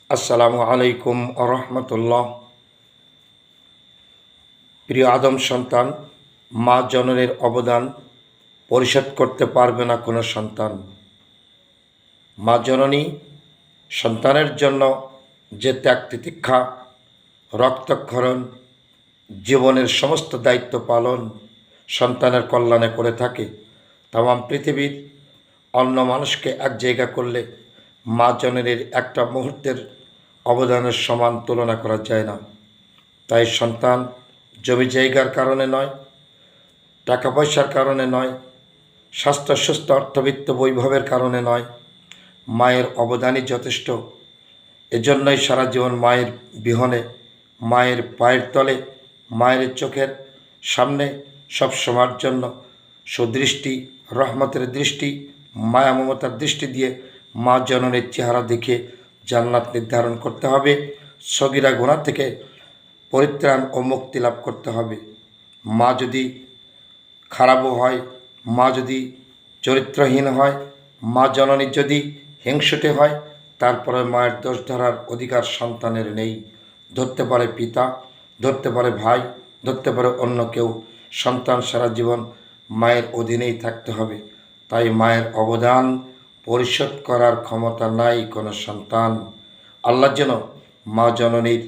আসসালামু আলাইকুম আরহামতুল্লাহ। প্রিয় আদম সন্তান, মা জননীর অবদান পরিশোধ করতে পারবে না কোনো সন্তান। মা জননী সন্তানের জন্য যে ত্যাগ তিতিক্ষা, রক্তক্ষরণ, জীবনের সমস্ত দায়িত্ব পালন সন্তানের কল্যাণে করে থাকে, তামাম পৃথিবীর অন্য মানুষকে এক জায়গা করলে মা জননীর একটা মুহূর্তের অবদানের সমান তুলনা করা যায় না। তাই সন্তান জমি জায়গার কারণে নয়, টাকা পয়সার কারণে নয়, স্বাস্থ্য সুস্থ অর্থবিত্ত বৈভবের কারণে নয়, মায়ের অবদানই যথেষ্ট। এজন্যই সারা জীবন মায়ের বিহনে, মায়ের পায়ের তলে, মায়ের চোখের সামনে সব সময়ের জন্য সুদৃষ্টি, রহমতের দৃষ্টি, মায়া মমতার দৃষ্টি দিয়ে মা জননীর চেহারা দেখে জান্নাত নির্ধারণ করতে হবে। সগীরা গুনাহ থেকে পরিত্রাণ ও মুক্তি লাভ করতে হবে। মা যদি খারাপও হয়, মা যদি চরিত্রহীন হয়, মা জননী যদি হিংসুটে হয়, তারপরে মায়ের দোষ ধরার অধিকার সন্তানের নেই। ধরতে পারে পিতা, ধরতে পারে ভাই, ধরতে পারে অন্য কেউ, সন্তান সারা জীবন মায়ের অধীনেই থাকতে হবে। তাই মায়ের অবদান পরিশোধ করার ক্ষমতা নাই কোনো সন্তান। আল্লাহ যেন মা জননীর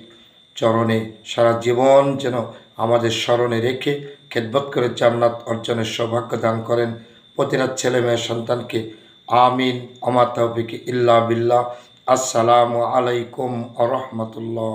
চরণে সারা জীবন যেন আমাদের স্মরণে রেখে খেদমত করে জান্নাত অর্জনের সৌভাগ্য দান করেন প্রতিটা ছেলে মেয়ে সন্তানকে। আমিন। আমা তাওফিক ইল্লা বিল্লাহ। আসসালামু আলাইকুম আ রহমতুল্লাহ।